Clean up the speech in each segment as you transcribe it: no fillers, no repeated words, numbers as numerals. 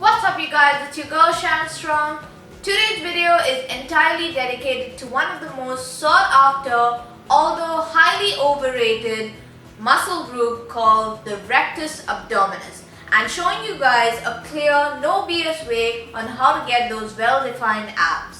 What's up you guys, it's your girl Shan Strong. Today's video is entirely dedicated to one of the most sought after, although highly overrated muscle group called the Rectus Abdominis, and showing you guys a clear, no BS way on how to get those well-defined abs.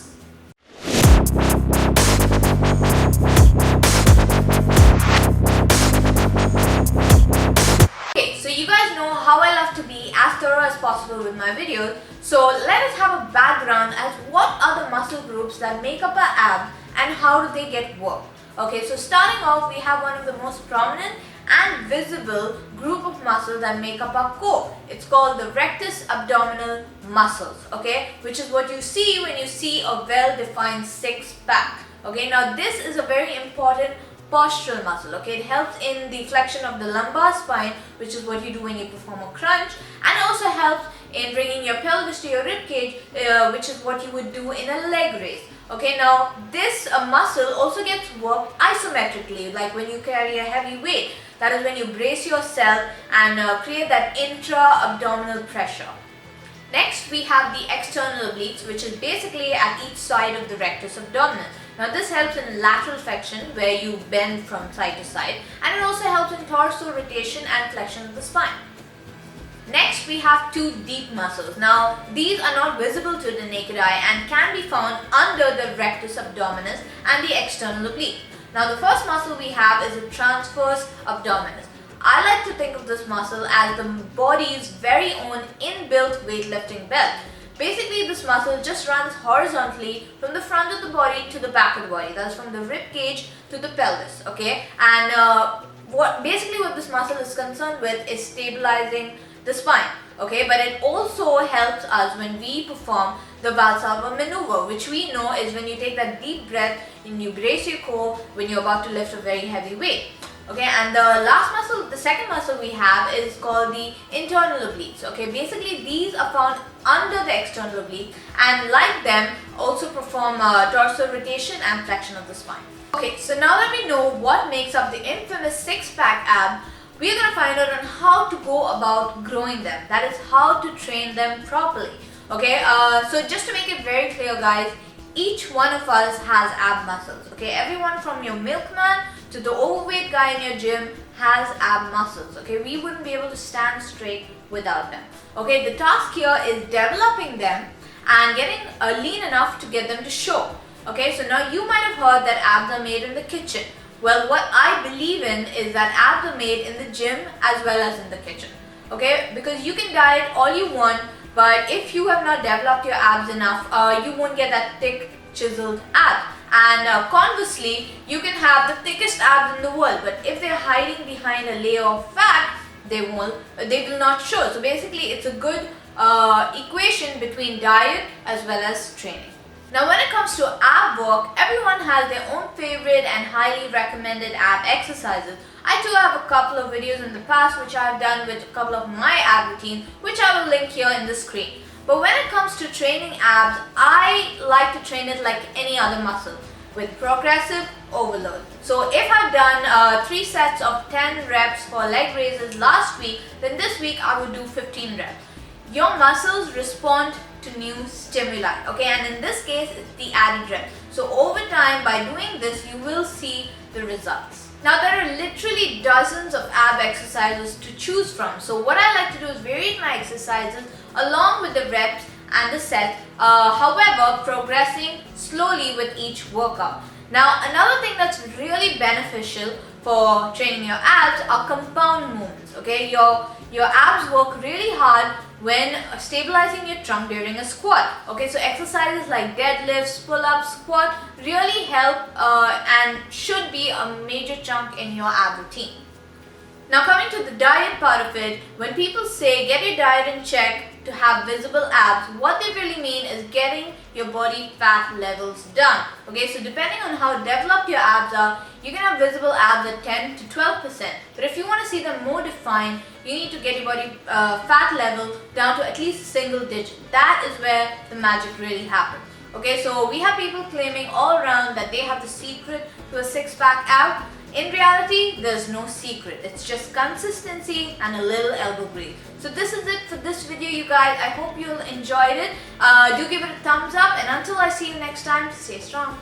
You guys know how I love to be as thorough as possible with my videos, so let us have a background as what are the muscle groups that make up our abs and how do they get worked. Okay, so starting off, we have one of the most prominent and visible group of muscles that make up our core. It's called the rectus abdominal muscles, okay, which is what you see when you see a well-defined six-pack. Okay, now this is a very important postural muscle. Okay, it helps in the flexion of the lumbar spine, which is what you do when you perform a crunch, and it also helps in bringing your pelvis to your rib cage, which is what you would do in a leg raise. Okay, now this muscle also gets worked isometrically, like when you carry a heavy weight. That is when you brace yourself and create that intra-abdominal pressure. Next, we have the external obliques, which is basically at each side of the rectus abdominis. Now this helps in lateral flexion, where you bend from side to side, and it also helps in torso rotation and flexion of the spine. Next, we have two deep muscles. Now these are not visible to the naked eye and can be found under the rectus abdominis and the external oblique. Now the first muscle we have is the transverse abdominis. I like to think of this muscle as the body's very own inbuilt weightlifting belt. Basically, this muscle just runs horizontally from the front of the body to the back of the body. That's from the rib cage to the pelvis. Okay, and what this muscle is concerned with is stabilizing the spine. Okay, but it also helps us when we perform the Valsalva maneuver, which we know is when you take that deep breath and you brace your core when you're about to lift a very heavy weight. Okay, and the last muscle, the second muscle we have is called the internal obliques. Okay, basically these are found under the external oblique and like them also perform dorsal rotation and flexion of the spine. Okay, so now that we know what makes up the infamous six-pack ab, we're going to find out on how to go about growing them. That is how to train them properly. Okay, so just to make it very clear guys, each one of us has ab muscles. Okay, everyone from your milkman to the overweight guy in your gym has ab muscles. Okay, we wouldn't be able to stand straight without them. Okay, the task here is developing them and getting lean enough to get them to show. Okay, so now you might have heard that abs are made in the kitchen. Well, what I believe in is that abs are made in the gym as well as in the kitchen. Okay, because you can diet all you want, but if you have not developed your abs enough, you won't get that thick chiseled abs. And conversely, you can have the thickest abs in the world, but if they're hiding behind a layer of fat, they will not show. So basically, it's a good equation between diet as well as training. Now when it comes to ab work, everyone has their own favorite and highly recommended ab exercises. I too have a couple of videos in the past which I've done with a couple of my ab routines, which I will link here in the screen. But when it comes to training abs, I like to train it like any other muscle, with progressive overload. So if I've done 3 sets of 10 reps for leg raises last week, then this week I would do 15 reps. Your muscles respond to new stimuli, okay, and in this case it's the added reps. So over time, by doing this, you will see the results. Now there are literally dozens of ab exercises to choose from. So what I like to do is vary my exercises along with the reps and the sets, however progressing slowly with each workout. Now another thing that's really beneficial for training your abs are compound movements. Okay, your abs work really hard when stabilizing your trunk during a squat. Okay, so exercises like deadlifts, pull-ups, squat really help and should be a major chunk in your ab routine. Now coming to the diet part of it, when people say get your diet in check to have visible abs, what they really mean is getting your body fat levels down. Okay, so depending on how developed your abs are, you can have visible abs at 10 to 12%. But if you want to see them more defined, you need to get your body fat level down to at least single digit. That is where the magic really happens. Okay, so we have people claiming all around that they have the secret to a six-pack ab. In reality, there's no secret. It's just consistency and a little elbow grease. So this is it for this video, you guys. I hope you enjoyed it. Do give it a thumbs up, and until I see you next time, stay strong.